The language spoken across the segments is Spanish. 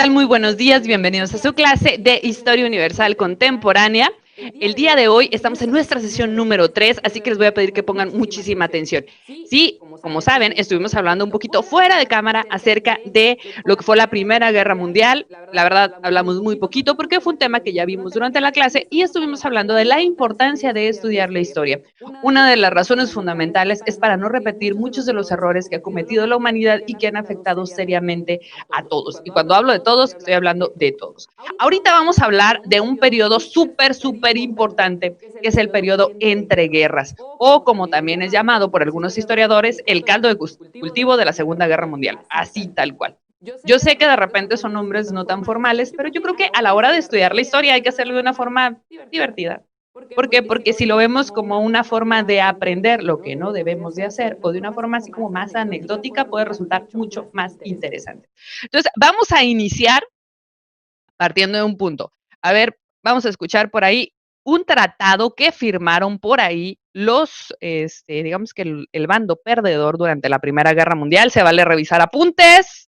tal? Muy buenos días, bienvenidos a su clase de Historia Universal Contemporánea. El día de hoy estamos en nuestra sesión número 3, así que les voy a pedir que pongan muchísima atención. Sí, como saben, estuvimos hablando un poquito fuera de cámara acerca de lo que fue la Primera Guerra Mundial. La verdad, hablamos muy poquito porque fue un tema que ya vimos durante la clase y estuvimos hablando de la importancia de estudiar la historia. Una de las razones fundamentales es para no repetir muchos de los errores que ha cometido la humanidad y que han afectado seriamente a todos. Y cuando hablo de todos, estoy hablando de todos. Ahorita vamos a hablar de un periodo súper importante, que es el periodo entre guerras, o como también es llamado por algunos historiadores, el caldo de cultivo de la Segunda Guerra Mundial, así tal cual. Yo sé que de repente son nombres no tan formales, pero yo creo que a la hora de estudiar la historia hay que hacerlo de una forma divertida. ¿Por qué? Porque si lo vemos como una forma de aprender lo que no debemos de hacer o de una forma así como más anecdótica, puede resultar mucho más interesante. Entonces, vamos a iniciar partiendo de un punto. A ver, vamos a escuchar por ahí un tratado que firmaron por ahí los, digamos que el bando perdedor durante la Primera Guerra Mundial. Se vale revisar apuntes.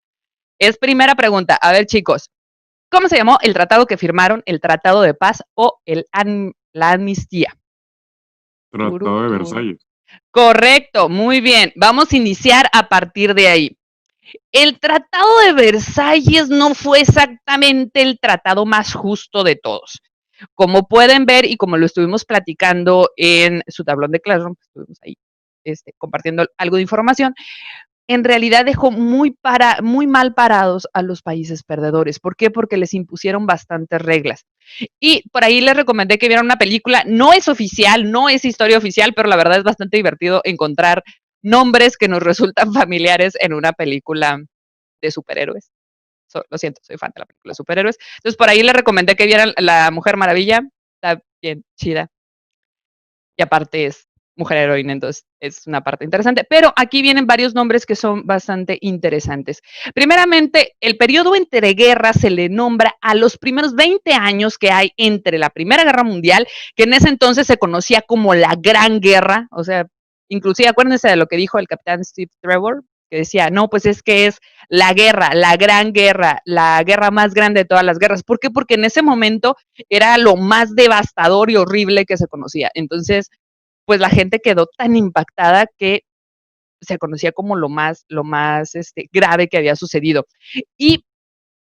Es primera pregunta. A ver, chicos, ¿cómo se llamó el tratado que firmaron? ¿El Tratado de Paz o la amnistía? Tratado de Versalles. Correcto, muy bien. Vamos a iniciar a partir de ahí. El Tratado de Versalles no fue exactamente el tratado más justo de todos. Como pueden ver y como lo estuvimos platicando en su tablón de Classroom, estuvimos ahí compartiendo algo de información, en realidad dejó muy mal parados a los países perdedores. ¿Por qué? Porque les impusieron bastantes reglas. Y por ahí les recomendé que vieran una película, no es oficial, no es historia oficial, pero la verdad es bastante divertido encontrar nombres que nos resultan familiares en una película de superhéroes. Lo siento, soy fan de la película de superhéroes. Entonces por ahí les recomendé que vieran La Mujer Maravilla, está bien chida. Y aparte es mujer heroína, entonces es una parte interesante. Pero aquí vienen varios nombres que son bastante interesantes. Primeramente, el periodo entre guerras se le nombra a los primeros 20 años que hay entre la Primera Guerra Mundial, que en ese entonces se conocía como la Gran Guerra, o sea, inclusive acuérdense de lo que dijo el capitán Steve Trevor, que decía, no, pues es que es la guerra, la gran guerra, la guerra más grande de todas las guerras. ¿Por qué? Porque en ese momento era lo más devastador y horrible que se conocía. Entonces, pues la gente quedó tan impactada que se conocía como lo más grave que había sucedido. Y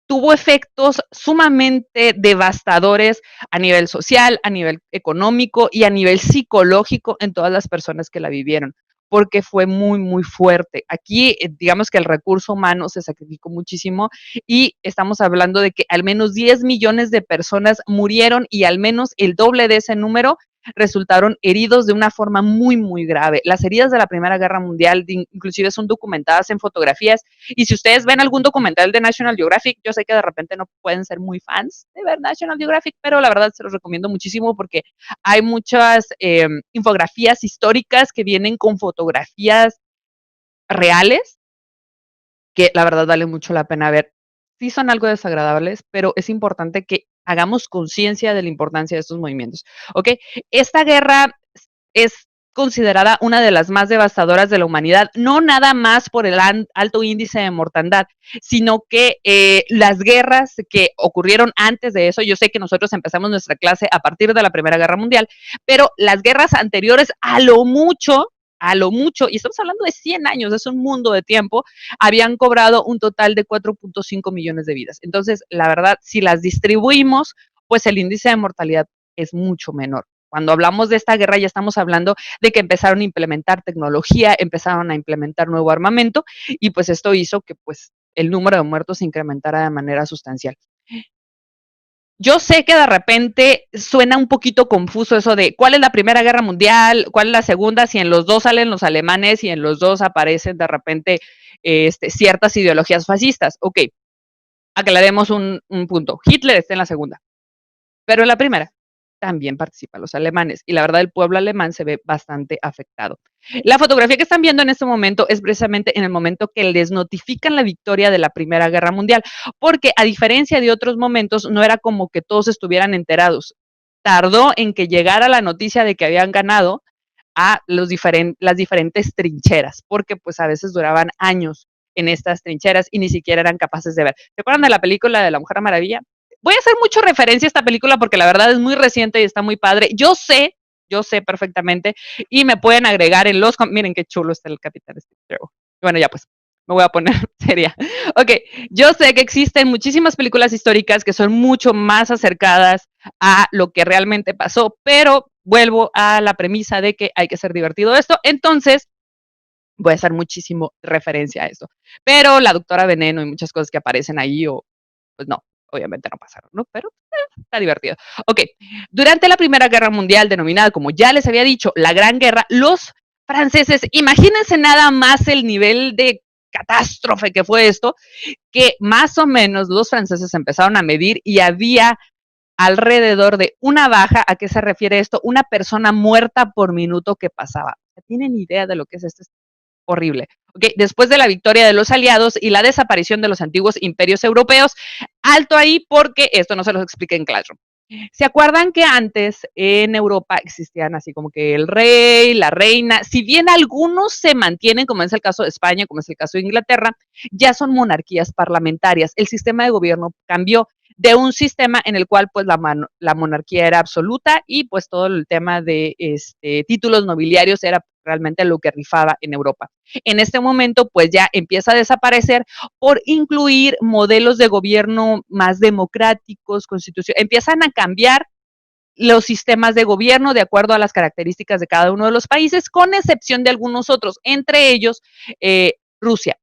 tuvo efectos sumamente devastadores a nivel social, a nivel económico y a nivel psicológico en todas las personas que la vivieron, porque fue muy fuerte. Aquí, digamos que el recurso humano se sacrificó muchísimo y estamos hablando de que al menos 10 millones de personas murieron y al menos el doble de ese número resultaron heridos de una forma muy grave. Las heridas de la Primera Guerra Mundial inclusive son documentadas en fotografías y si ustedes ven algún documental de National Geographic, yo sé que de repente no pueden ser muy fans de ver National Geographic, pero la verdad se los recomiendo muchísimo porque hay muchas infografías históricas que vienen con fotografías reales que la verdad vale mucho la pena ver. Sí son algo desagradables, pero es importante que hagamos conciencia de la importancia de estos movimientos, ¿ok? Esta guerra es considerada una de las más devastadoras de la humanidad, no nada más por el alto índice de mortandad, sino que las guerras que ocurrieron antes de eso, yo sé que nosotros empezamos nuestra clase a partir de la Primera Guerra Mundial, pero las guerras anteriores a lo mucho, y estamos hablando de 100 años, es un mundo de tiempo, habían cobrado un total de 4.5 millones de vidas. Entonces, la verdad, si las distribuimos, pues el índice de mortalidad es mucho menor. Cuando hablamos de esta guerra ya estamos hablando de que empezaron a implementar tecnología, empezaron a implementar nuevo armamento y pues esto hizo que pues el número de muertos se incrementara de manera sustancial. Yo sé que de repente suena un poquito confuso eso de cuál es la Primera Guerra Mundial, cuál es la Segunda, si en los dos salen los alemanes y en los dos aparecen de repente ciertas ideologías fascistas. Ok, aclaremos un punto. Hitler está en la Segunda, pero en la Primera también participan los alemanes y la verdad el pueblo alemán se ve bastante afectado. La fotografía que están viendo en este momento es precisamente en el momento que les notifican la victoria de la Primera Guerra Mundial, porque a diferencia de otros momentos no era como que todos estuvieran enterados. Tardó en que llegara la noticia de que habían ganado a las diferentes trincheras, porque pues a veces duraban años en estas trincheras y ni siquiera eran capaces de ver. ¿Se acuerdan de la película de La Mujer Maravilla? Voy a hacer mucho referencia a esta película porque la verdad es muy reciente y está muy padre. Yo sé perfectamente y me pueden agregar en los... Miren qué chulo está el Capitán Steve. Bueno, ya pues, me voy a poner seria. Ok, yo sé que existen muchísimas películas históricas que son mucho más acercadas a lo que realmente pasó, pero vuelvo a la premisa de que hay que ser divertido esto. Entonces, voy a hacer muchísimo referencia a esto. Pero la doctora Veneno y muchas cosas que aparecen ahí, o pues no, obviamente no pasaron, ¿no? Pero está divertido. Ok, durante la Primera Guerra Mundial, denominada, como ya les había dicho, la Gran Guerra, los franceses, imagínense nada más el nivel de catástrofe que fue esto, que más o menos los franceses empezaron a medir y había alrededor de una baja. ¿A qué se refiere esto? Una persona muerta por minuto que pasaba. ¿Tienen idea de lo que es esto? Es horrible. Okay, después de la victoria de los aliados y la desaparición de los antiguos imperios europeos, alto ahí porque esto no se los expliqué en Classroom. ¿Se acuerdan que antes en Europa existían así como que el rey, la reina? Si bien algunos se mantienen, como es el caso de España, como es el caso de Inglaterra, ya son monarquías parlamentarias. El sistema de gobierno cambió de un sistema en el cual pues la monarquía era absoluta y pues todo el tema de títulos nobiliarios era realmente lo que rifaba en Europa. En este momento pues ya empieza a desaparecer por incluir modelos de gobierno más democráticos, empiezan a cambiar los sistemas de gobierno de acuerdo a las características de cada uno de los países, con excepción de algunos otros, entre ellos Rusia.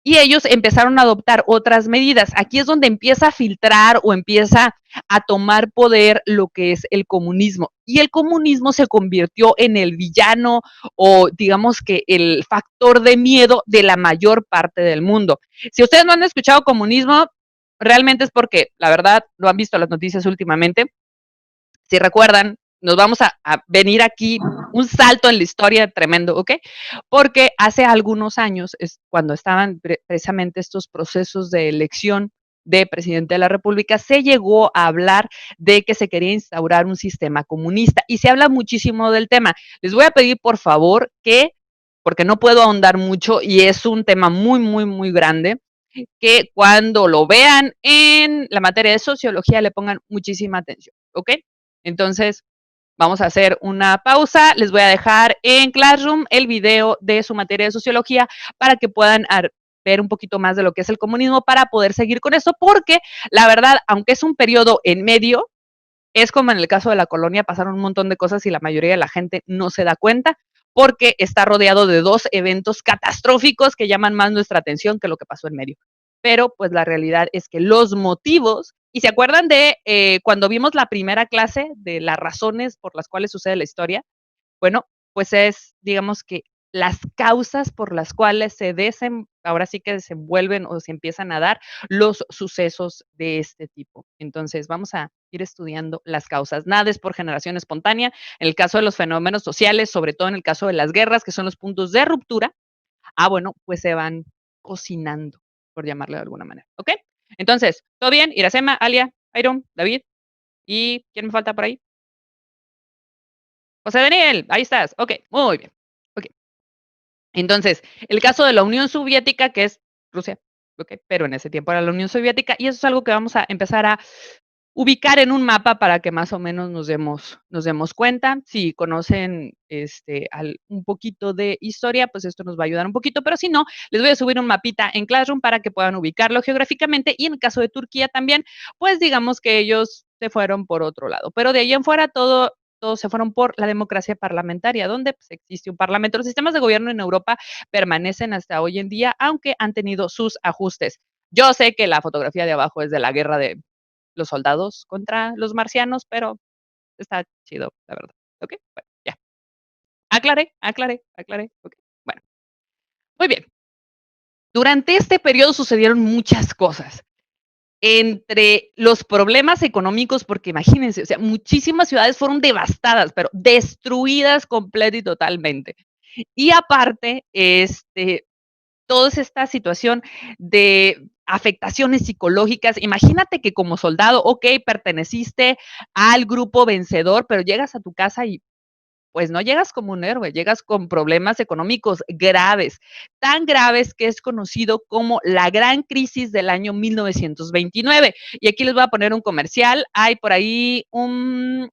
Y ellos empezaron a adoptar otras medidas. Aquí es donde empieza a filtrar o empieza a tomar poder lo que es el comunismo. Y el comunismo se convirtió en el villano o digamos que el factor de miedo de la mayor parte del mundo. Si ustedes no han escuchado comunismo, realmente es porque, la verdad, no han visto las noticias últimamente. Si recuerdan, nos vamos a venir aquí un salto en la historia tremendo, ¿ok? Porque hace algunos años, cuando estaban precisamente estos procesos de elección de presidente de la República, se llegó a hablar de que se quería instaurar un sistema comunista y se habla muchísimo del tema. Les voy a pedir, por favor, que, porque no puedo ahondar mucho y es un tema muy, muy, muy grande, que cuando lo vean en la materia de sociología le pongan muchísima atención, ¿ok? Entonces, vamos a hacer una pausa. Les voy a dejar en Classroom el video de su materia de sociología para que puedan ver un poquito más de lo que es el comunismo para poder seguir con esto, porque la verdad, aunque es un periodo en medio, es como en el caso de la colonia, pasaron un montón de cosas y la mayoría de la gente no se da cuenta porque está rodeado de dos eventos catastróficos que llaman más nuestra atención que lo que pasó en medio. Pero pues la realidad es que los motivos, y se acuerdan de cuando vimos la primera clase de las razones por las cuales sucede la historia, bueno, pues es, digamos que las causas por las cuales ahora sí que desenvuelven o se empiezan a dar los sucesos de este tipo. Entonces, vamos a ir estudiando las causas. Nada es por generación espontánea. En el caso de los fenómenos sociales, sobre todo en el caso de las guerras, que son los puntos de ruptura, bueno, pues se van cocinando, por llamarlo de alguna manera. ¿Ok? Entonces, ¿todo bien? Iracema, Alia, Iron, David. ¿Y quién me falta por ahí? José Daniel, ahí estás. Ok, muy bien. Ok. Entonces, el caso de la Unión Soviética, que es Rusia, ok, pero en ese tiempo era la Unión Soviética, y eso es algo que vamos a empezar a ubicar en un mapa para que más o menos nos demos cuenta. Si conocen un poquito de historia, pues esto nos va a ayudar un poquito, pero si no, les voy a subir un mapita en Classroom para que puedan ubicarlo geográficamente, y en el caso de Turquía también, pues digamos que ellos se fueron por otro lado, pero de ahí en fuera todos se fueron por la democracia parlamentaria, donde pues, existe un parlamento. Los sistemas de gobierno en Europa permanecen hasta hoy en día, aunque han tenido sus ajustes. Yo sé que la fotografía de abajo es de la guerra de los soldados contra los marcianos, pero está chido, la verdad. ¿Ok? Bueno, ya. Aclaré. Ok, bueno. Muy bien. Durante este periodo sucedieron muchas cosas. Entre los problemas económicos, porque imagínense, o sea, muchísimas ciudades fueron devastadas, pero destruidas completa y totalmente. Y aparte, toda esta situación de afectaciones psicológicas. Imagínate que como soldado, ok, perteneciste al grupo vencedor, pero llegas a tu casa y pues no llegas como un héroe, llegas con problemas económicos graves, tan graves que es conocido como la gran crisis del año 1929. Y aquí les voy a poner un comercial. Hay por ahí una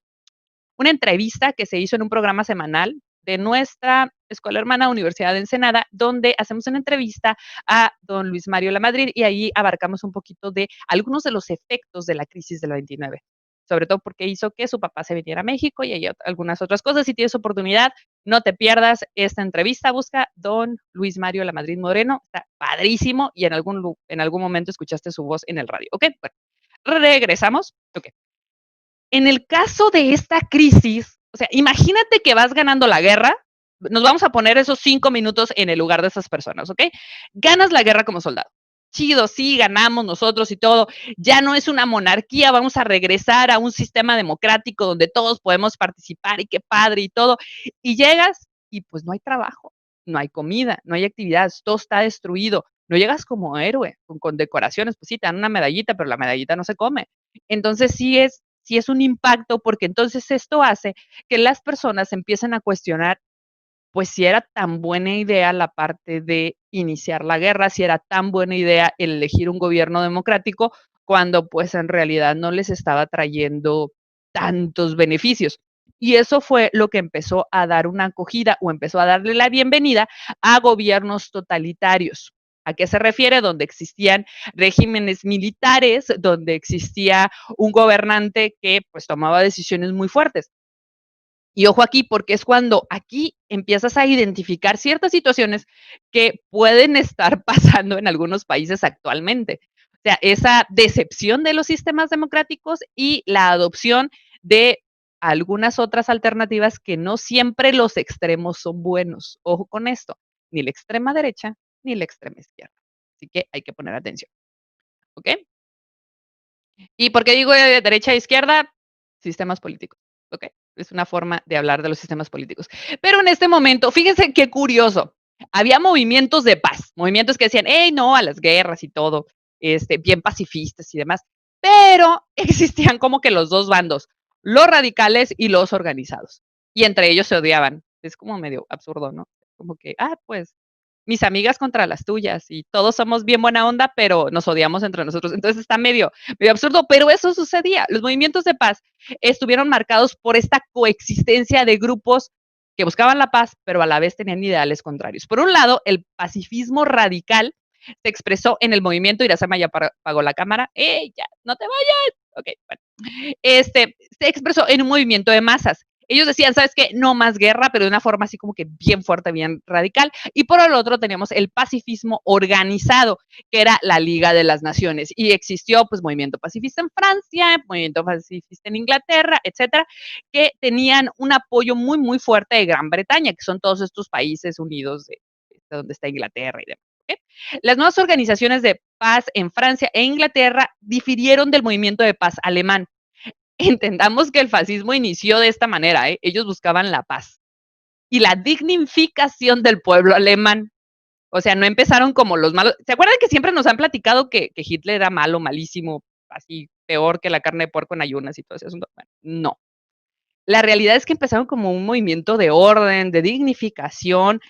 entrevista que se hizo en un programa semanal de nuestra escuela hermana Universidad de Ensenada, donde hacemos una entrevista a don Luis Mario Lamadrid y ahí abarcamos un poquito de algunos de los efectos de la crisis del 29, sobre todo porque hizo que su papá se viniera a México y hay algunas otras cosas. Si tienes oportunidad, no te pierdas esta entrevista, busca don Luis Mario Lamadrid Moreno, está padrísimo y en algún momento escuchaste su voz en el radio, ¿ok? Bueno, regresamos, ok. En el caso de esta crisis, o sea, imagínate que vas ganando la guerra, nos vamos a poner esos 5 minutos en el lugar de esas personas, ¿ok? Ganas la guerra como soldado. Chido, sí, ganamos nosotros y todo. Ya no es una monarquía, vamos a regresar a un sistema democrático donde todos podemos participar y qué padre y todo. Y llegas y pues no hay trabajo, no hay comida, no hay actividades, todo está destruido. No llegas como héroe, con decoraciones, pues sí, te dan una medallita, pero la medallita no se come. Entonces sí es un impacto, porque entonces esto hace que las personas empiecen a cuestionar, pues, si era tan buena idea la parte de iniciar la guerra, si era tan buena idea el elegir un gobierno democrático, cuando, pues, en realidad no les estaba trayendo tantos beneficios. Y eso fue lo que empezó a dar una acogida, o empezó a darle la bienvenida a gobiernos totalitarios. ¿A qué se refiere? Donde existían regímenes militares, donde existía un gobernante que, pues, tomaba decisiones muy fuertes. Y ojo aquí, porque es cuando aquí empiezas a identificar ciertas situaciones que pueden estar pasando en algunos países actualmente. O sea, esa decepción de los sistemas democráticos y la adopción de algunas otras alternativas, que no siempre los extremos son buenos. Ojo con esto, ni la extrema derecha ni la extrema izquierda. Así que hay que poner atención, ¿ok? ¿Y por qué digo derecha e izquierda? Sistemas políticos, ¿ok? Es una forma de hablar de los sistemas políticos. Pero en este momento, fíjense qué curioso, había movimientos de paz, movimientos que decían, hey, no, a las guerras y todo, bien pacifistas y demás, pero existían como que los dos bandos, los radicales y los organizados, y entre ellos se odiaban. Es como medio absurdo, ¿no? Como que, pues, mis amigas contra las tuyas y todos somos bien buena onda, pero nos odiamos entre nosotros. Entonces está medio absurdo, pero eso sucedía. Los movimientos de paz estuvieron marcados por esta coexistencia de grupos que buscaban la paz, pero a la vez tenían ideales contrarios. Por un lado, el pacifismo radical se expresó en el movimiento. Iracema ya apagó la cámara. ¡Ey, ya, no te vayas! Ok, bueno. Se expresó en un movimiento de masas. Ellos decían, ¿sabes qué? No más guerra, pero de una forma así como que bien fuerte, bien radical. Y por el otro teníamos el pacifismo organizado, que era la Liga de las Naciones. Y existió, pues, movimiento pacifista en Francia, movimiento pacifista en Inglaterra, etcétera, que tenían un apoyo muy, muy fuerte de Gran Bretaña, que son todos estos países unidos de donde está Inglaterra y demás. ¿Okay? Las nuevas organizaciones de paz en Francia e Inglaterra difirieron del movimiento de paz alemán. Entendamos que el fascismo inició de esta manera, ¿eh? Ellos buscaban la paz y la dignificación del pueblo alemán. O sea, no empezaron como los malos. ¿Se acuerdan que siempre nos han platicado que Hitler era malo, malísimo, así peor que la carne de puerco en ayunas y todo ese asunto? Bueno, no. La realidad es que empezaron como un movimiento de orden, de dignificación,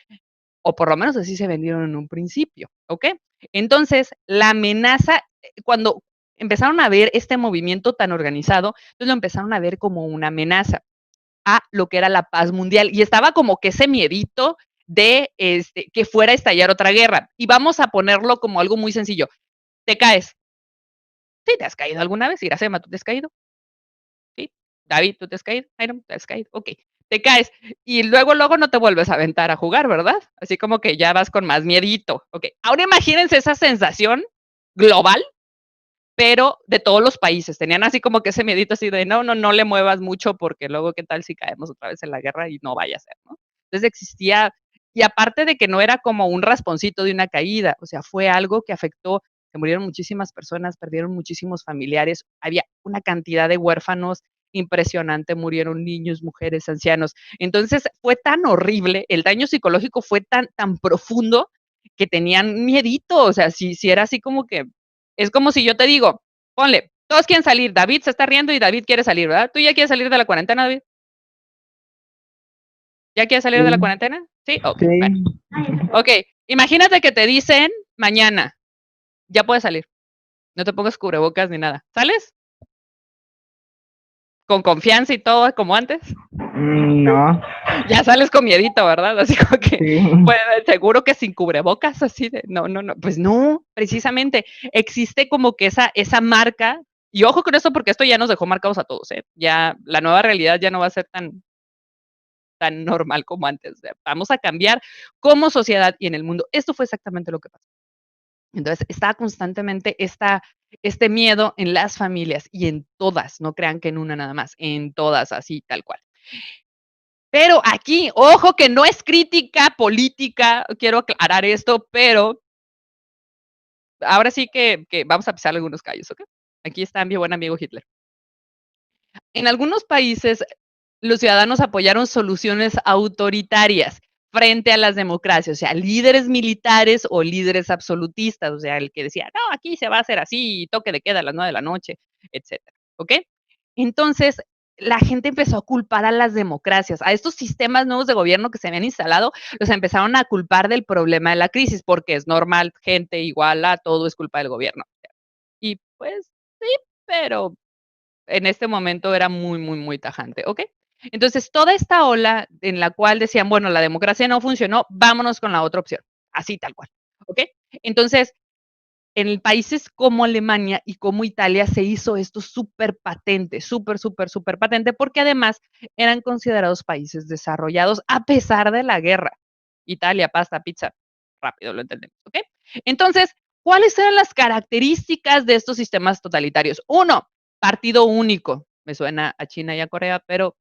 o por lo menos así se vendieron en un principio, ¿ok? Entonces, la amenaza, cuando empezaron a ver este movimiento tan organizado, entonces lo empezaron a ver como una amenaza a lo que era la paz mundial, y estaba como que ese miedito de que fuera a estallar otra guerra. Y vamos a ponerlo como algo muy sencillo. Te caes. Sí, te has caído alguna vez. Iracema, ¿tú te has caído? Sí. David, ¿tú te has caído? Iron, ¿te has caído? Ok. Te caes y luego no te vuelves a aventar a jugar, ¿verdad? Así como que ya vas con más miedito. Ok. Ahora imagínense esa sensación global, pero de todos los países. Tenían así como que ese miedito así de no le muevas mucho, porque luego qué tal si caemos otra vez en la guerra y no vaya a ser, ¿no? Entonces existía, y aparte de que no era como un rasponcito de una caída, o sea, fue algo que afectó, se murieron muchísimas personas, perdieron muchísimos familiares, había una cantidad de huérfanos impresionante, murieron niños, mujeres, ancianos. Entonces fue tan horrible, el daño psicológico fue tan profundo, que tenían miedito, o sea, si era así como que es como si yo te digo, ponle, todos quieren salir, David se está riendo y David quiere salir, ¿verdad? ¿Tú ya quieres salir de la cuarentena, David? ¿Ya quieres salir de la Sí, cuarentena? Sí, ok, bueno. sí. Ok, imagínate que te dicen mañana, ya puedes salir. No te pongas cubrebocas ni nada. ¿Sales? Con confianza y todo como antes. No, Ya sales con miedito, ¿verdad? Así como que, sí. pues seguro que sin cubrebocas, así de, no, no, no, pues no, precisamente existe como que esa marca, y ojo con eso porque esto ya nos dejó marcados a todos, ¿eh? Ya la nueva realidad ya no va a ser tan normal como antes. O sea, vamos a cambiar como sociedad y en el mundo. Esto fue exactamente lo que pasó. Entonces, estaba constantemente este miedo en las familias y en todas, no crean que en una nada más, en todas, así, tal cual. Pero aquí, ojo que no es crítica política, quiero aclarar esto, pero ahora sí que vamos a pisar algunos callos, ¿ok? Aquí está mi buen amigo Hitler. En algunos países, los ciudadanos apoyaron soluciones autoritarias frente a las democracias, o sea, líderes militares o líderes absolutistas, o sea, el que decía, no, aquí se va a hacer así, toque de queda a las 9 de la noche, etcétera, ¿ok? Entonces, la gente empezó a culpar a las democracias, a estos sistemas nuevos de gobierno que se habían instalado, los empezaron a culpar del problema de la crisis, porque es normal, gente igual a todo es culpa del gobierno. Y pues sí, pero en este momento era muy, muy, muy tajante, ¿ok? Entonces, toda esta ola en la cual decían, bueno, la democracia no funcionó, vámonos con la otra opción, así tal cual, ¿ok? Entonces, en países como Alemania y como Italia se hizo esto súper patente, súper, súper, súper patente, porque además eran considerados países desarrollados a pesar de la guerra. Italia, pasta, pizza, rápido lo entendemos, ¿ok? Entonces, ¿cuáles eran las características de estos sistemas totalitarios? Uno, partido único. Me suena a China y a Corea, pero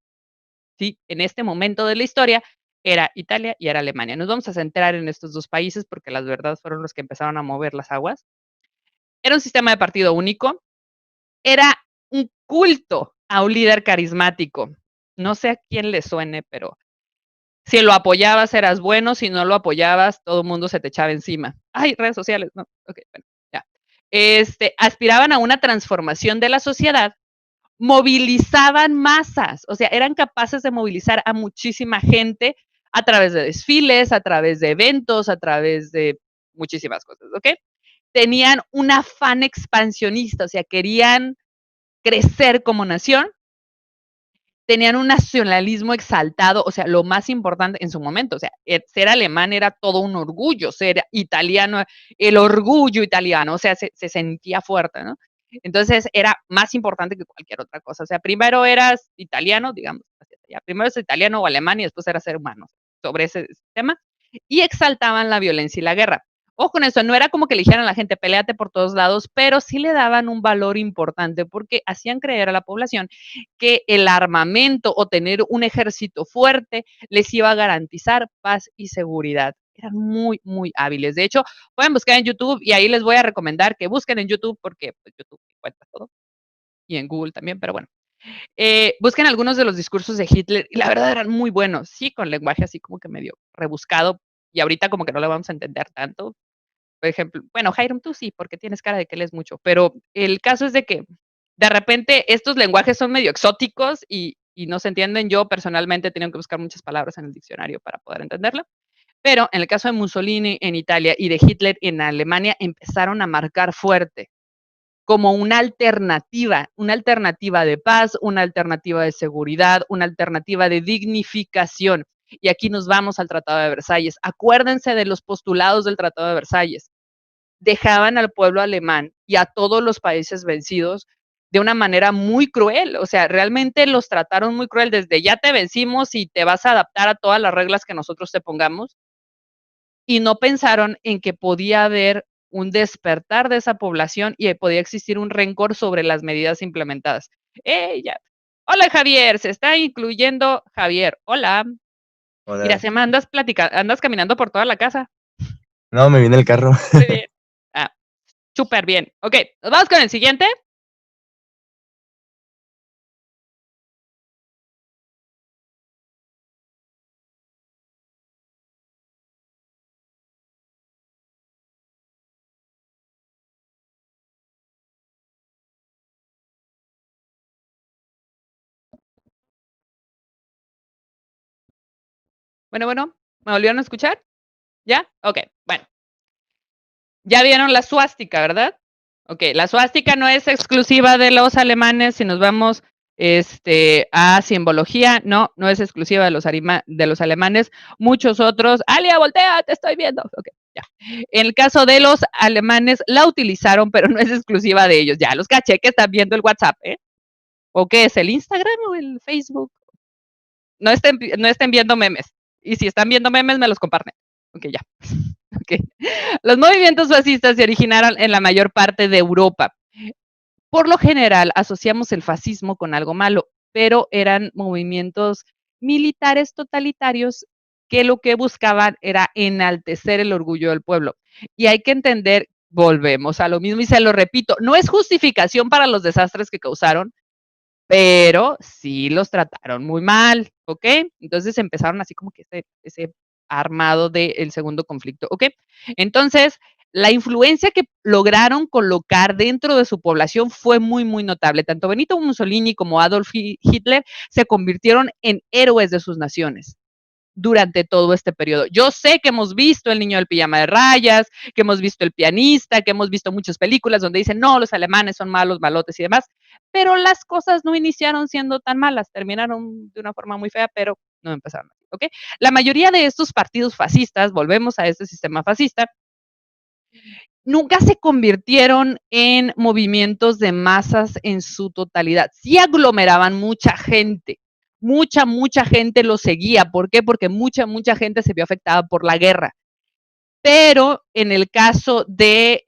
sí, en este momento de la historia era Italia y era Alemania. Nos vamos a centrar en estos dos países porque las verdad fueron los que empezaron a mover las aguas. Era un sistema de partido único, era un culto a un líder carismático. No sé a quién le suene, pero si lo apoyabas eras bueno, si no lo apoyabas, todo el mundo se te echaba encima. Ay, redes sociales, no, ok, bueno, ya. Aspiraban a una transformación de la sociedad, movilizaban masas, o sea, eran capaces de movilizar a muchísima gente a través de desfiles, a través de eventos, a través de muchísimas cosas, ¿ok? Tenían un afán expansionista, o sea, querían crecer como nación, tenían un nacionalismo exaltado, o sea, lo más importante en su momento, o sea, ser alemán era todo un orgullo, ser italiano, el orgullo italiano, o sea, se sentía fuerte, ¿no? Entonces era más importante que cualquier otra cosa, o sea, primero eras italiano, digamos, ya, primero es italiano o alemán y después era ser humano, sobre ese tema, y exaltaban la violencia y la guerra. Ojo con eso, no era como que le dijeran a la gente, peleate por todos lados, pero sí le daban un valor importante porque hacían creer a la población que el armamento o tener un ejército fuerte les iba a garantizar paz y seguridad. Eran muy, muy hábiles. De hecho, pueden buscar en YouTube y ahí les voy a recomendar que busquen en YouTube porque pues, YouTube cuenta todo y en Google también, pero bueno. Busquen algunos de los discursos de Hitler y la verdad eran muy buenos, sí, con lenguaje así como que medio rebuscado y ahorita como que no lo vamos a entender tanto, por ejemplo, bueno, Hiram, tú sí, porque tienes cara de que lees mucho, pero el caso es de que de repente estos lenguajes son medio exóticos y no se entienden. Yo personalmente he tenido que buscar muchas palabras en el diccionario para poder entenderlo. Pero en el caso de Mussolini en Italia y de Hitler en Alemania empezaron a marcar fuerte como una alternativa de paz, una alternativa de seguridad, una alternativa de dignificación. Y aquí nos vamos al Tratado de Versalles. Acuérdense de los postulados del Tratado de Versalles. Dejaban al pueblo alemán y a todos los países vencidos de una manera muy cruel, o sea, realmente los trataron muy cruel desde ya te vencimos y te vas a adaptar a todas las reglas que nosotros te pongamos y no pensaron en que podía haber un despertar de esa población y podía existir un rencor sobre las medidas implementadas. Ya. Hola Javier, se está incluyendo Javier. Hola. Mira, Hola. se me andas caminando por toda la casa. No, me viene el carro. Muy bien. Ah, súper bien. Ok, nos vamos con el siguiente. Bueno, ¿me volvieron a escuchar? ¿Ya? Ok, bueno. Ya vieron la suástica, ¿verdad? Ok, la suástica no es exclusiva de los alemanes. Si nos vamos a simbología, no es exclusiva de los alemanes. Muchos otros, Alia, voltea, te estoy viendo. Ok, ya. En el caso de los alemanes, la utilizaron, pero no es exclusiva de ellos. Ya los caché que están viendo el WhatsApp, ¿eh? ¿O qué es? ¿El Instagram o el Facebook? No estén viendo memes. Y si están viendo memes, me los comparten. Ok, ya. Ok. Los movimientos fascistas se originaron en la mayor parte de Europa. Por lo general, asociamos el fascismo con algo malo, pero eran movimientos militares totalitarios que lo que buscaban era enaltecer el orgullo del pueblo. Y hay que entender, volvemos a lo mismo y se lo repito, no es justificación para los desastres que causaron, pero sí los trataron muy mal, ¿ok? Entonces empezaron así como que ese armado del segundo conflicto, ¿ok? Entonces, la influencia que lograron colocar dentro de su población fue muy, muy notable. Tanto Benito Mussolini como Adolf Hitler se convirtieron en héroes de sus naciones durante todo este periodo. Yo sé que hemos visto El niño del pijama de rayas, que hemos visto El pianista, que hemos visto muchas películas donde dicen, no, los alemanes son malos, malotes y demás, pero las cosas no iniciaron siendo tan malas, terminaron de una forma muy fea, pero no empezaron así, ¿ok? La mayoría de estos partidos fascistas, volvemos a este sistema fascista, nunca se convirtieron en movimientos de masas en su totalidad. Sí aglomeraban mucha gente, mucha gente los seguía. ¿Por qué? Porque mucha gente se vio afectada por la guerra. Pero en el caso de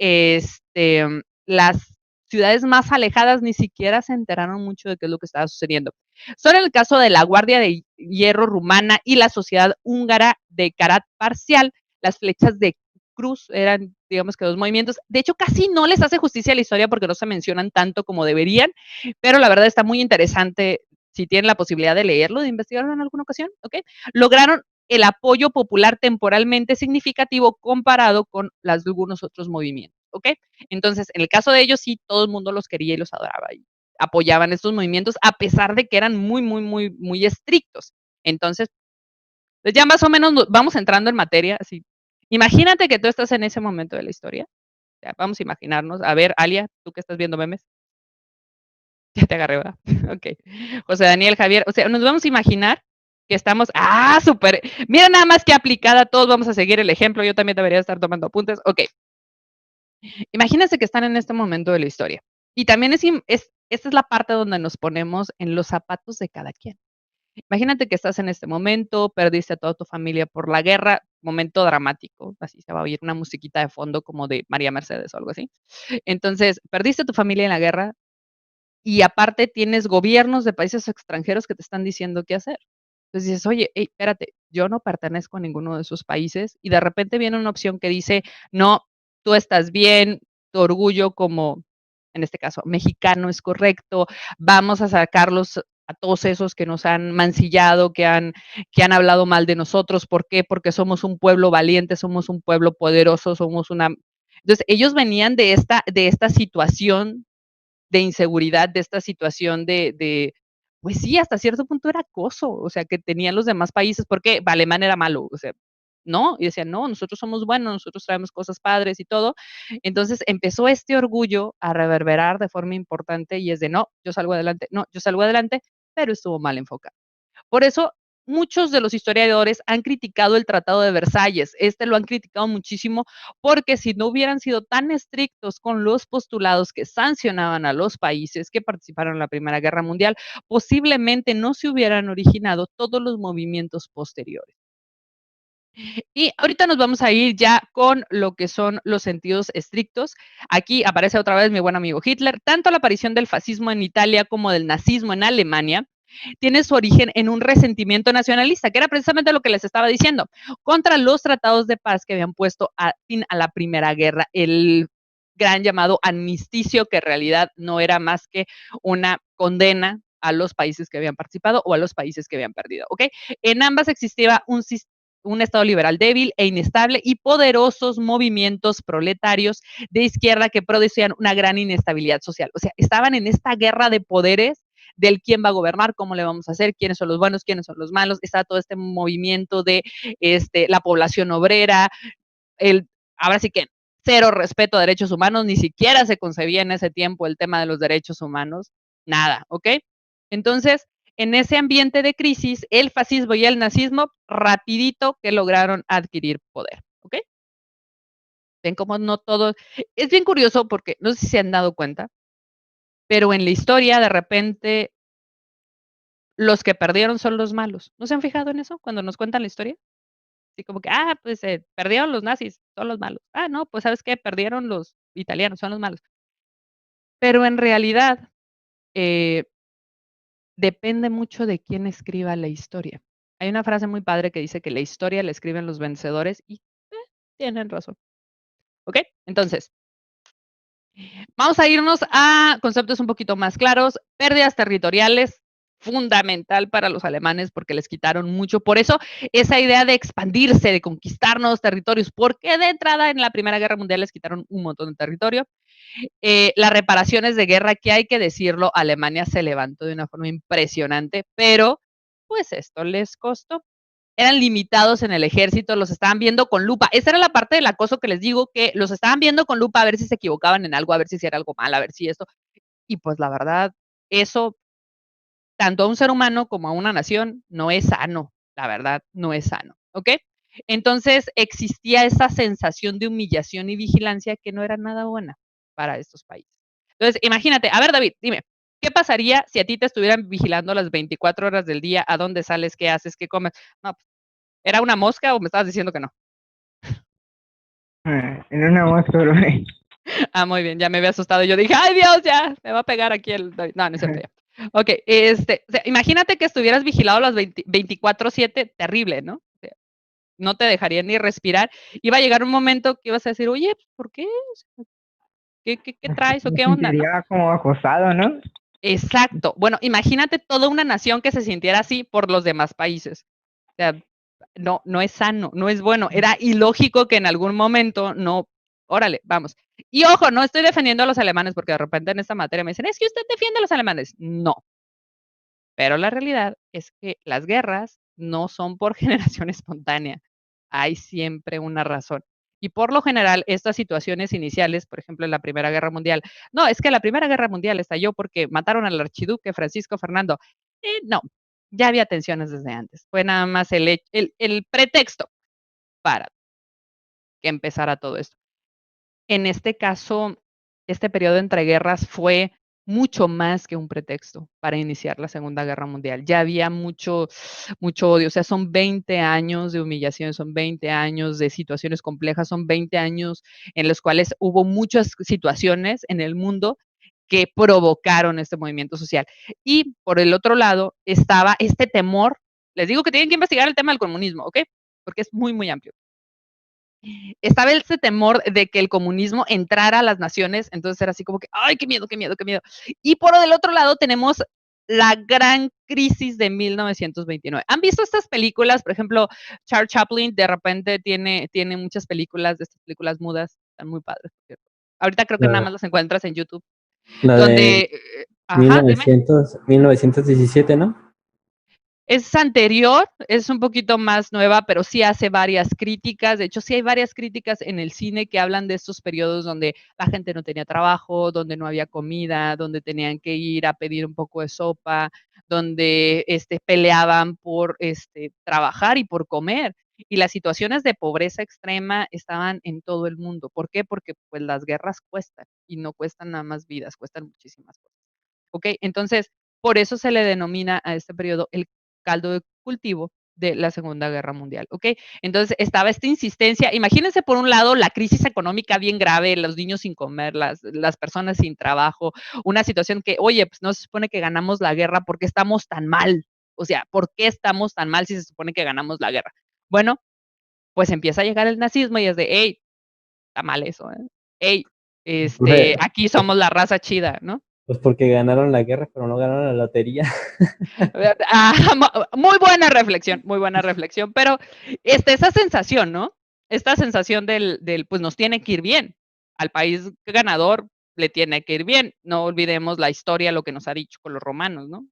las ciudades más alejadas, ni siquiera se enteraron mucho de qué es lo que estaba sucediendo. Solo en el caso de la Guardia de Hierro rumana y la Sociedad Húngara de Karat Parcial, las flechas de cruz eran, digamos que dos movimientos. De hecho, casi no les hace justicia a la historia porque no se mencionan tanto como deberían, pero la verdad está muy interesante si tienen la posibilidad de leerlo, de investigarlo en alguna ocasión, ¿ok? Lograron el apoyo popular temporalmente significativo comparado con algunos otros movimientos, ¿ok? Entonces, en el caso de ellos, sí, todo el mundo los quería y los adoraba y apoyaban estos movimientos a pesar de que eran muy estrictos. Entonces, pues ya más o menos vamos entrando en materia, así. Imagínate que tú estás en ese momento de la historia. Ya, vamos a imaginarnos. A ver, Alia, tú que estás viendo memes. Ya te agarré, ¿verdad? Ok. José Daniel, Javier, o sea, nos vamos a imaginar que estamos, súper, mira nada más que aplicada, todos vamos a seguir el ejemplo, yo también debería estar tomando apuntes. Ok. Imagínense que están en este momento de la historia. Y también esta es la parte donde nos ponemos en los zapatos de cada quien. Imagínate que estás en este momento, perdiste a toda tu familia por la guerra, momento dramático, así se va a oír una musiquita de fondo como de María Mercedes o algo así. Entonces, perdiste a tu familia en la guerra y aparte tienes gobiernos de países extranjeros que te están diciendo qué hacer. Entonces dices, oye, hey, espérate, yo no pertenezco a ninguno de esos países y de repente viene una opción que dice, no, tú estás bien, tu orgullo como, en este caso, mexicano es correcto, vamos a sacarlos a todos esos que nos han mancillado, que han hablado mal de nosotros. ¿Por qué? Porque somos un pueblo valiente, somos un pueblo poderoso, somos una... Entonces, ellos venían de esta situación de inseguridad, de esta situación pues sí, hasta cierto punto era acoso, o sea, que tenían los demás países, porque Alemán era malo, o sea, ¿no? Y decían, no, nosotros somos buenos, nosotros traemos cosas padres y todo. Entonces empezó este orgullo a reverberar de forma importante y es de, no, yo salgo adelante, no, yo salgo adelante, pero estuvo mal enfocado. Por eso, muchos de los historiadores han criticado el Tratado de Versalles. Lo han criticado muchísimo porque si no hubieran sido tan estrictos con los postulados que sancionaban a los países que participaron en la Primera Guerra Mundial, posiblemente no se hubieran originado todos los movimientos posteriores. Y ahorita nos vamos a ir ya con lo que son los sentidos estrictos. Aquí aparece otra vez mi buen amigo Hitler. Tanto la aparición del fascismo en Italia como del nazismo en Alemania tiene su origen en un resentimiento nacionalista, que era precisamente lo que les estaba diciendo, contra los tratados de paz que habían puesto fin a la Primera Guerra, el gran llamado armisticio, que en realidad no era más que una condena a los países que habían participado o a los países que habían perdido, ¿ok? En ambas existía un Estado liberal débil e inestable y poderosos movimientos proletarios de izquierda que producían una gran inestabilidad social. O sea, estaban en esta guerra de poderes del quién va a gobernar, cómo le vamos a hacer, quiénes son los buenos, quiénes son los malos. Está todo este movimiento de la población obrera, ahora sí que cero respeto a derechos humanos, ni siquiera se concebía en ese tiempo el tema de los derechos humanos, nada, ¿ok? Entonces, en ese ambiente de crisis, el fascismo y el nazismo, rapidito que lograron adquirir poder, ¿ok? Ven cómo no todo, es bien curioso porque no sé si se han dado cuenta, pero en la historia de repente los que perdieron son los malos. ¿No se han fijado en eso cuando nos cuentan la historia? Así como que, pues perdieron los nazis, son los malos. No, pues ¿sabes qué? Perdieron los italianos, son los malos. Pero en realidad depende mucho de quién escriba la historia. Hay una frase muy padre que dice que la historia la escriben los vencedores y tienen razón. ¿Ok? Entonces, vamos a irnos a conceptos un poquito más claros. Pérdidas territoriales, fundamental para los alemanes porque les quitaron mucho. Por eso, esa idea de expandirse, de conquistar nuevos territorios, porque de entrada en la Primera Guerra Mundial les quitaron un montón de territorio. Las reparaciones de guerra, que hay que decirlo, Alemania se levantó de una forma impresionante, pero pues esto les costó. Eran limitados en el ejército, los estaban viendo con lupa. Esa era la parte del acoso que les digo, que los estaban viendo con lupa a ver si se equivocaban en algo, a ver si era algo mal, a ver si esto. Y pues la verdad, eso, tanto a un ser humano como a una nación, no es sano. La verdad, no es sano. ¿Ok? Entonces existía esa sensación de humillación y vigilancia que no era nada buena para estos países. Entonces, imagínate, a ver, David, dime, ¿qué pasaría si a ti te estuvieran vigilando las 24 horas del día? ¿A dónde sales? ¿Qué haces? ¿Qué comes? No, pues, ¿era una mosca o me estabas diciendo que no? Era una mosca, bro. Muy bien, ya me había asustado. Yo dije, ¡ay, Dios, ya! Me va a pegar aquí el David. No, no es cierto ya. Ok, o sea, imagínate que estuvieras vigilado las 24/7, terrible, ¿no? O sea, no te dejaría ni respirar. Iba a llegar un momento que ibas a decir, oye, ¿por qué? ¿Qué traes o Me qué onda, no? sentiría como acosado, ¿no? Exacto. Bueno, imagínate toda una nación que se sintiera así por los demás países. O sea, no es sano, no es bueno. Era ilógico que en algún momento no, órale, vamos. Y ojo, no estoy defendiendo a los alemanes porque de repente en esta materia me dicen, es que usted defiende a los alemanes. No. Pero la realidad es que las guerras no son por generación espontánea. Hay siempre una razón. Y por lo general, estas situaciones iniciales, por ejemplo, en la Primera Guerra Mundial, no, es que la Primera Guerra Mundial estalló porque mataron al archiduque Francisco Fernando. No, ya había tensiones desde antes. Fue nada más el pretexto para que empezara todo esto. En este caso, este periodo entre guerras fue mucho más que un pretexto para iniciar la Segunda Guerra Mundial. Ya había mucho odio, o sea, son 20 años de humillación, son 20 años de situaciones complejas, son 20 años en los cuales hubo muchas situaciones en el mundo que provocaron este movimiento social. Y por el otro lado estaba este temor, les digo que tienen que investigar el tema del comunismo, ¿ok? Porque es muy, muy amplio. Estaba ese temor de que el comunismo entrara a las naciones, entonces era así como que, ¡ay, qué miedo, qué miedo, qué miedo! Y por el otro lado tenemos la gran crisis de 1929. ¿Han visto estas películas? Por ejemplo, Charles Chaplin de repente tiene muchas películas, de estas películas mudas, están muy padres, por cierto. Ahorita creo que nada más las encuentras en YouTube. La Donde, de ajá, dime. 1917, ¿no? Es anterior, es un poquito más nueva, pero sí hace varias críticas. De hecho, sí hay varias críticas en el cine que hablan de estos periodos donde la gente no tenía trabajo, donde no había comida, donde tenían que ir a pedir un poco de sopa, donde peleaban por trabajar y por comer. Y las situaciones de pobreza extrema estaban en todo el mundo. ¿Por qué? Porque pues las guerras cuestan y no cuestan nada más vidas, cuestan muchísimas cosas. ¿Ok? Entonces, por eso se le denomina a este periodo el caldo de cultivo de la Segunda Guerra Mundial, ¿ok? Entonces estaba esta insistencia, imagínense por un lado la crisis económica bien grave, los niños sin comer, las personas sin trabajo, una situación que, oye, pues no se supone que ganamos la guerra, ¿por qué estamos tan mal? O sea, ¿por qué estamos tan mal si se supone que ganamos la guerra? Bueno, pues empieza a llegar el nazismo y es de, hey, está mal eso, ¿eh? Hey, aquí somos la raza chida, ¿no? Pues porque ganaron la guerra, pero no ganaron la lotería. Muy buena reflexión, pero esa sensación, ¿no? Esta sensación del, pues nos tiene que ir bien. Al país ganador le tiene que ir bien. No olvidemos la historia, lo que nos ha dicho con los romanos, ¿no?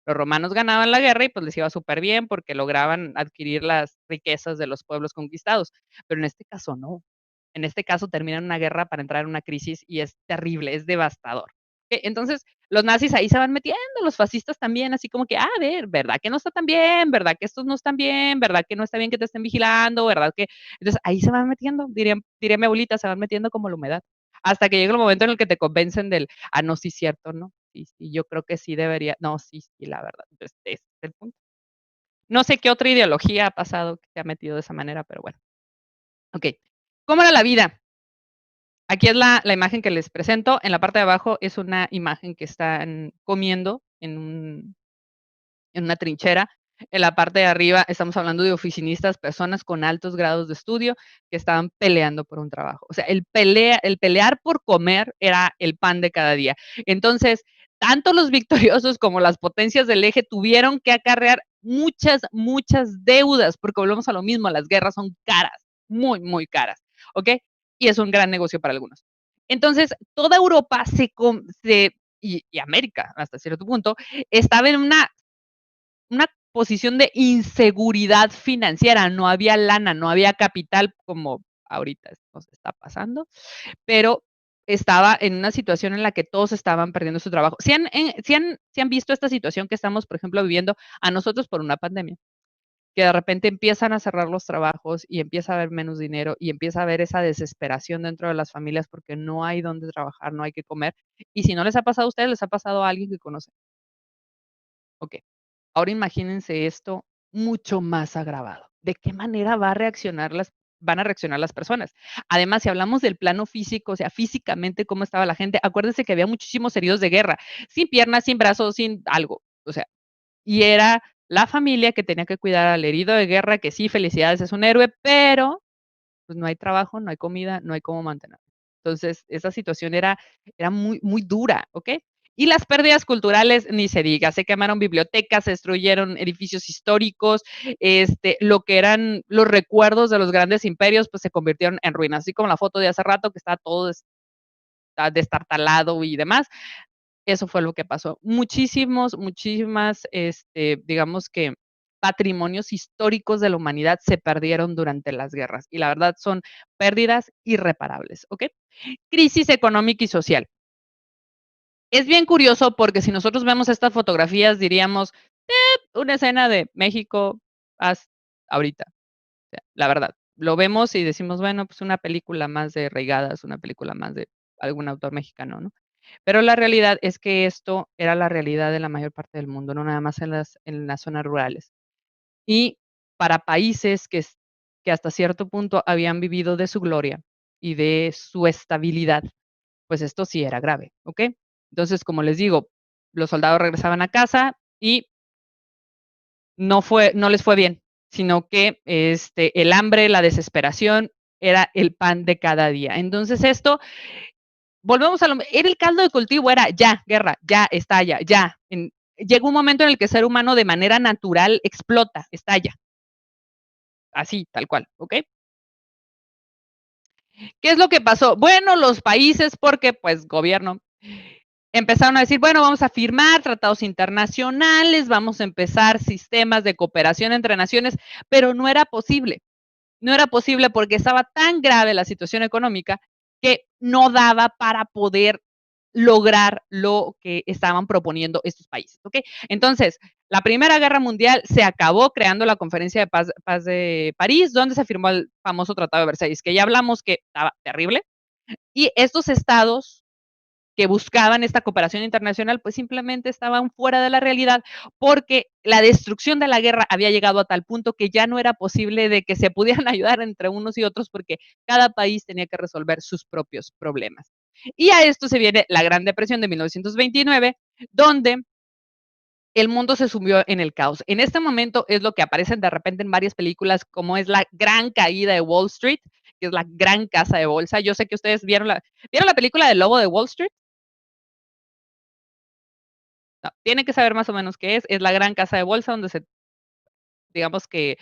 Los romanos ganaban la guerra y pues les iba súper bien porque lograban adquirir las riquezas de los pueblos conquistados, pero en este caso no. En este caso terminan una guerra para entrar en una crisis y es terrible, es devastador. Entonces, los nazis ahí se van metiendo, los fascistas también, así como que, a ver, ¿verdad que no está tan bien? ¿Verdad que estos no están bien? ¿Verdad que no está bien que te estén vigilando? ¿Verdad que? Entonces, ahí se van metiendo, diría mi abuelita, se van metiendo como la humedad, hasta que llega el momento en el que te convencen del, no, sí, cierto, ¿no? Sí, sí, yo creo que sí debería, no, sí, sí, la verdad, entonces, ese es el punto. No sé qué otra ideología ha pasado que se ha metido de esa manera, pero bueno. Ok, ¿cómo era la vida? Aquí es la imagen que les presento. En la parte de abajo es una imagen que están comiendo en una trinchera. En la parte de arriba estamos hablando de oficinistas, personas con altos grados de estudio que estaban peleando por un trabajo. O sea, el pelear por comer era el pan de cada día. Entonces, tanto los victoriosos como las potencias del eje tuvieron que acarrear muchas, muchas deudas, porque volvemos a lo mismo, las guerras son caras, muy, muy caras, ¿ok? Y es un gran negocio para algunos. Entonces, toda Europa y América, hasta cierto punto, estaba en una posición de inseguridad financiera, no había lana, no había capital como ahorita nos está pasando, pero estaba en una situación en la que todos estaban perdiendo su trabajo. ¿Sí han visto esta situación que estamos, por ejemplo, viviendo a nosotros por una pandemia? Que de repente empiezan a cerrar los trabajos y empieza a haber menos dinero y empieza a haber esa desesperación dentro de las familias porque no hay dónde trabajar, no hay que comer. Y si no les ha pasado a ustedes, les ha pasado a alguien que conocen. Ok. Ahora imagínense esto mucho más agravado. ¿De qué manera van a reaccionar las personas? Además, si hablamos del plano físico, o sea, físicamente cómo estaba la gente, acuérdense que había muchísimos heridos de guerra, sin piernas, sin brazos, sin algo. O sea, y era la familia que tenía que cuidar al herido de guerra, que sí, felicidades, es un héroe, pero pues no hay trabajo, no hay comida, no hay cómo mantener. Entonces, esa situación era muy, muy dura, ¿ok? Y las pérdidas culturales, ni se diga, se quemaron bibliotecas, se destruyeron edificios históricos, lo que eran los recuerdos de los grandes imperios, pues se convirtieron en ruinas, así como la foto de hace rato que está todo destartalado y demás. Eso fue lo que pasó. Muchísimas, digamos que patrimonios históricos de la humanidad se perdieron durante las guerras y la verdad son pérdidas irreparables, ¿ok? Crisis económica y social. Es bien curioso porque si nosotros vemos estas fotografías diríamos, una escena de México ahorita, o sea, la verdad. Lo vemos y decimos, bueno, pues una película más de Reigadas, una película más de algún autor mexicano, ¿no? Pero la realidad es que esto era la realidad de la mayor parte del mundo, no nada más en las zonas rurales. Y para países que hasta cierto punto habían vivido de su gloria y de su estabilidad, pues esto sí era grave, ¿ok? Entonces, como les digo, los soldados regresaban a casa y no les fue bien, sino que el hambre, la desesperación era el pan de cada día. Entonces, esto volvemos era el caldo de cultivo, era ya, guerra, ya, estalla, ya. Llega un momento en el que el ser humano de manera natural explota, estalla. Así, tal cual, ¿ok? ¿Qué es lo que pasó? Bueno, los países, porque pues gobierno, empezaron a decir, bueno, vamos a firmar tratados internacionales, vamos a empezar sistemas de cooperación entre naciones, pero no era posible. No era posible porque estaba tan grave la situación económica que no daba para poder lograr lo que estaban proponiendo estos países, ¿ok? Entonces, la Primera Guerra Mundial se acabó creando la Conferencia de Paz de París, donde se firmó el famoso Tratado de Versalles, que ya hablamos que estaba terrible, y estos estados que buscaban esta cooperación internacional, pues simplemente estaban fuera de la realidad porque la destrucción de la guerra había llegado a tal punto que ya no era posible de que se pudieran ayudar entre unos y otros porque cada país tenía que resolver sus propios problemas. Y a esto se viene la Gran Depresión de 1929, donde el mundo se sumió en el caos. En este momento es lo que aparece de repente en varias películas, como es la gran caída de Wall Street, que es la gran casa de bolsa. Yo sé que ustedes ¿vieron la película del Lobo de Wall Street? No, tienen que saber más o menos qué es. Es la gran casa de bolsa donde digamos que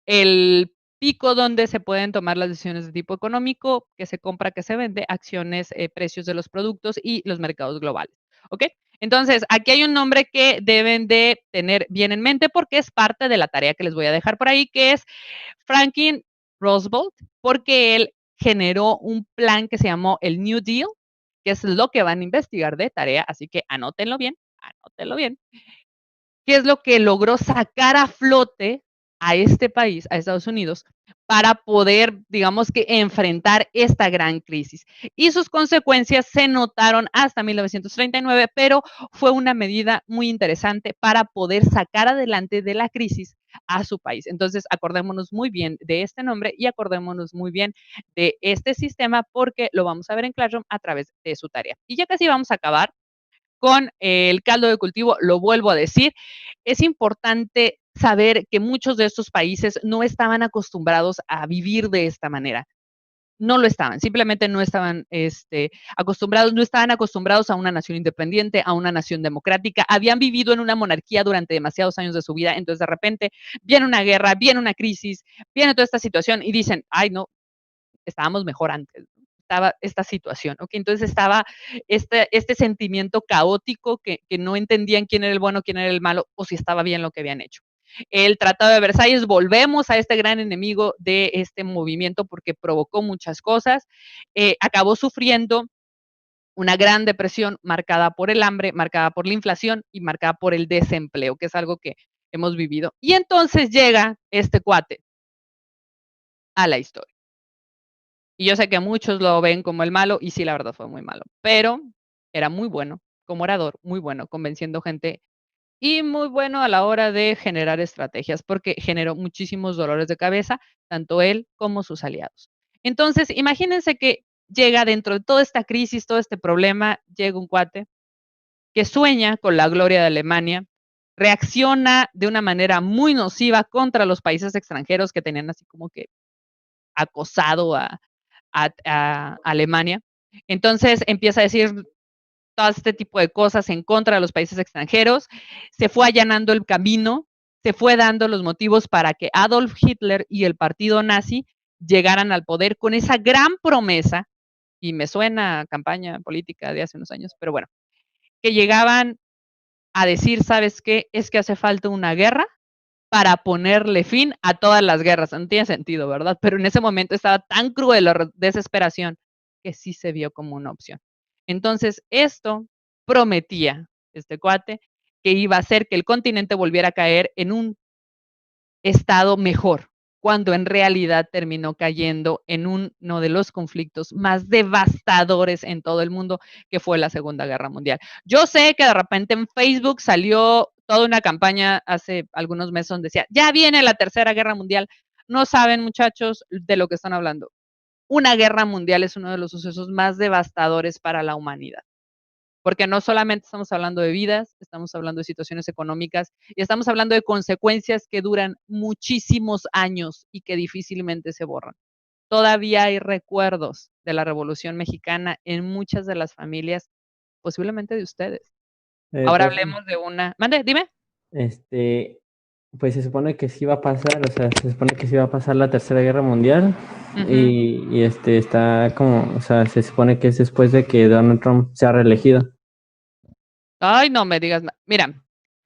el pico donde se pueden tomar las decisiones de tipo económico, que se compra, que se vende, acciones, precios de los productos y los mercados globales. ¿Ok? Entonces, aquí hay un nombre que deben de tener bien en mente porque es parte de la tarea que les voy a dejar por ahí, que es Franklin Roosevelt, porque él generó un plan que se llamó el New Deal, que es lo que van a investigar de tarea, así que anótenlo bien, anótenlo bien. ¿Qué es lo que logró sacar a flote a este país, a Estados Unidos, para poder, digamos que, enfrentar esta gran crisis? Y sus consecuencias se notaron hasta 1939, pero fue una medida muy interesante para poder sacar adelante de la crisis a su país. Entonces, acordémonos muy bien de este nombre y acordémonos muy bien de este sistema porque lo vamos a ver en Classroom a través de su tarea. Y ya casi vamos a acabar con el caldo de cultivo, lo vuelvo a decir, es importante saber que muchos de estos países no estaban acostumbrados a vivir de esta manera. No lo estaban, simplemente no estaban acostumbrados, no estaban acostumbrados a una nación independiente, a una nación democrática, habían vivido en una monarquía durante demasiados años de su vida, entonces de repente viene una guerra, viene una crisis, viene toda esta situación y dicen, ay no, estábamos mejor antes, estaba esta situación, ¿ok? Entonces estaba este sentimiento caótico que no entendían quién era el bueno, quién era el malo, o si estaba bien lo que habían hecho. El Tratado de Versalles, volvemos a este gran enemigo de este movimiento porque provocó muchas cosas, acabó sufriendo una gran depresión marcada por el hambre, marcada por la inflación y marcada por el desempleo, que es algo que hemos vivido. Y entonces llega este cuate a la historia. Y yo sé que muchos lo ven como el malo, y sí, la verdad fue muy malo, pero era muy bueno como orador, muy bueno convenciendo gente y muy bueno a la hora de generar estrategias, porque generó muchísimos dolores de cabeza, tanto él como sus aliados. Entonces, imagínense que llega dentro de toda esta crisis, todo este problema, llega un cuate que sueña con la gloria de Alemania, reacciona de una manera muy nociva contra los países extranjeros que tenían así como que acosado a Alemania. Entonces empieza a decir todo este tipo de cosas en contra de los países extranjeros, se fue allanando el camino, se fue dando los motivos para que Adolf Hitler y el partido nazi llegaran al poder con esa gran promesa, y me suena a campaña política de hace unos años, pero bueno, que llegaban a decir, ¿sabes qué? Es que hace falta una guerra para ponerle fin a todas las guerras. No tiene sentido, ¿verdad? Pero en ese momento estaba tan cruel la desesperación que sí se vio como una opción. Entonces, esto prometía, este cuate, que iba a hacer que el continente volviera a caer en un estado mejor, cuando en realidad terminó cayendo en uno de los conflictos más devastadores en todo el mundo, que fue la Segunda Guerra Mundial. Yo sé que de repente en Facebook salió toda una campaña hace algunos meses donde decía, ya viene la Tercera Guerra Mundial. No saben, muchachos, de lo que están hablando. Una guerra mundial es uno de los sucesos más devastadores para la humanidad. Porque no solamente estamos hablando de vidas, estamos hablando de situaciones económicas y estamos hablando de consecuencias que duran muchísimos años y que difícilmente se borran. Todavía hay recuerdos de la Revolución Mexicana en muchas de las familias, posiblemente de ustedes. Ahora Pues, hablemos de una. Mande, dime. pues se supone que sí va a pasar, o sea, se supone que sí va a pasar la Tercera Guerra Mundial y está como, o sea, se supone que es después de que Donald Trump sea reelegido. Ay, no me digas. Mira,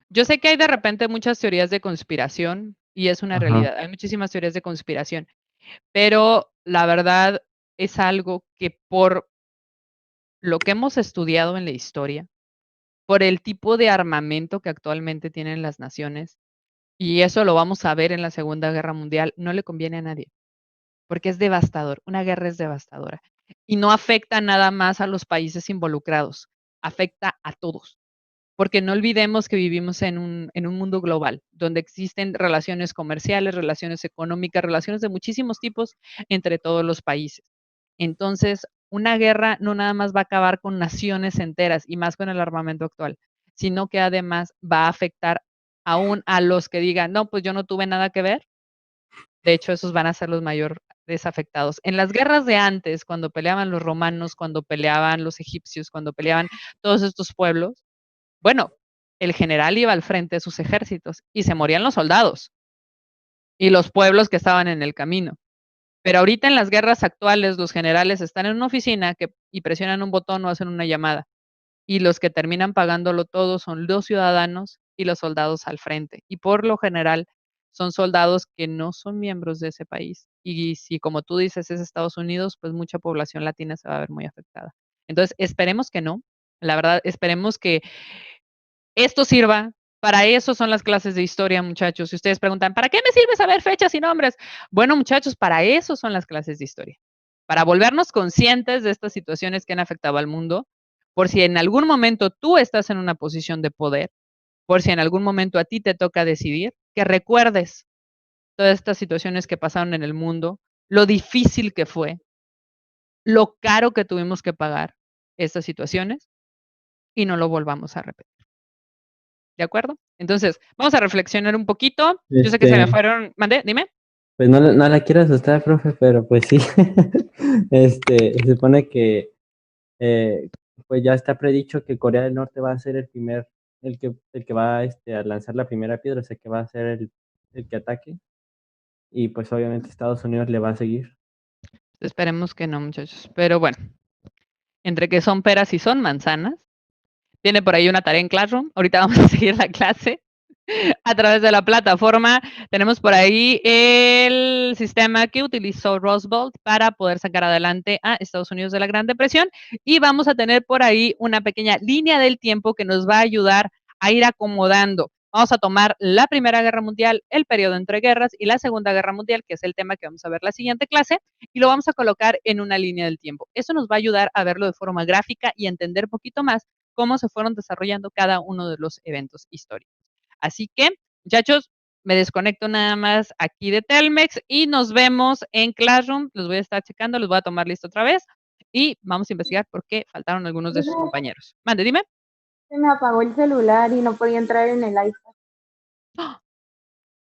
yo sé que hay de repente muchas teorías de conspiración y es una Ajá. realidad. Hay muchísimas teorías de conspiración, pero la verdad es algo que por lo que hemos estudiado en la historia, por el tipo de armamento que actualmente tienen las naciones, y eso lo vamos a ver en la Segunda Guerra Mundial, no le conviene a nadie, porque es devastador, una guerra es devastadora y no afecta nada más a los países involucrados, afecta a todos. Porque no olvidemos que vivimos en un mundo global, donde existen relaciones comerciales, relaciones económicas, relaciones de muchísimos tipos entre todos los países. Entonces, una guerra no nada más va a acabar con naciones enteras y más con el armamento actual, sino que además va a afectar aún a los que digan, no, pues yo no tuve nada que ver. De hecho, esos van a ser los mayores desafectados. En las guerras de antes, cuando peleaban los romanos, cuando peleaban los egipcios, cuando peleaban todos estos pueblos, bueno, el general iba al frente de sus ejércitos y se morían los soldados, y los pueblos que estaban en el camino. Pero ahorita en las guerras actuales, los generales están en una oficina y presionan un botón o hacen una llamada. Y los que terminan pagándolo todo son los ciudadanos y los soldados al frente. Y por lo general son soldados que no son miembros de ese país. Y si, como tú dices, es Estados Unidos, pues mucha población latina se va a ver muy afectada. Entonces, esperemos que no. La verdad, esperemos que esto sirva. Para eso son las clases de historia, muchachos. Si ustedes preguntan, ¿para qué me sirve saber fechas y nombres? Bueno, muchachos, para eso son las clases de historia. Para volvernos conscientes de estas situaciones que han afectado al mundo, por si en algún momento tú estás en una posición de poder, por si en algún momento a ti te toca decidir, que recuerdes todas estas situaciones que pasaron en el mundo, lo difícil que fue, lo caro que tuvimos que pagar estas situaciones y no lo volvamos a repetir. ¿De acuerdo? Entonces, vamos a reflexionar un poquito. Yo sé que se me fueron. ¿Mandé? Dime. Pues no la quiero asustar, profe, pero pues sí. Se supone que pues ya está predicho que Corea del Norte va a ser el que va a lanzar la primera piedra, o sea que va a ser el que ataque. Y pues obviamente Estados Unidos le va a seguir. Esperemos que no, muchachos. Pero bueno, entre que son peras y son manzanas, tiene por ahí una tarea en Classroom. Ahorita vamos a seguir la clase a través de la plataforma. Tenemos por ahí el sistema que utilizó Roosevelt para poder sacar adelante a Estados Unidos de la Gran Depresión. Y vamos a tener por ahí una pequeña línea del tiempo que nos va a ayudar a ir acomodando. Vamos a tomar la Primera Guerra Mundial, el periodo entre guerras y la Segunda Guerra Mundial, que es el tema que vamos a ver la siguiente clase, y lo vamos a colocar en una línea del tiempo. Eso nos va a ayudar a verlo de forma gráfica y a entender un poquito más cómo se fueron desarrollando cada uno de los eventos históricos. Así que, muchachos, me desconecto nada más aquí de Telmex y nos vemos en Classroom. Los voy a estar checando, los voy a tomar listo otra vez y vamos a investigar por qué faltaron algunos de sus compañeros. Mande, dime. Se me apagó el celular y no podía entrar en el iPad.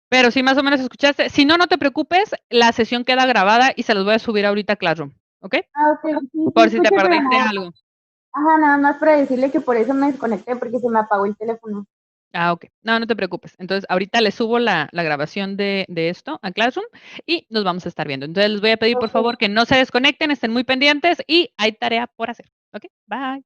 Pero si más o menos escuchaste, si no, no te preocupes, la sesión queda grabada y se los voy a subir ahorita a Classroom, ¿ok? Ah, ok. Sí, por sí, si te escuché, pero perdiste nada. algo. Ajá, nada más para decirle que por eso me desconecté, porque se me apagó el teléfono. Ah, ok. No, no te preocupes. Entonces, ahorita les subo la grabación de esto a Classroom y nos vamos a estar viendo. Entonces, les voy a pedir, por favor, que no se desconecten, estén muy pendientes y hay tarea por hacer. ¿Ok? Bye.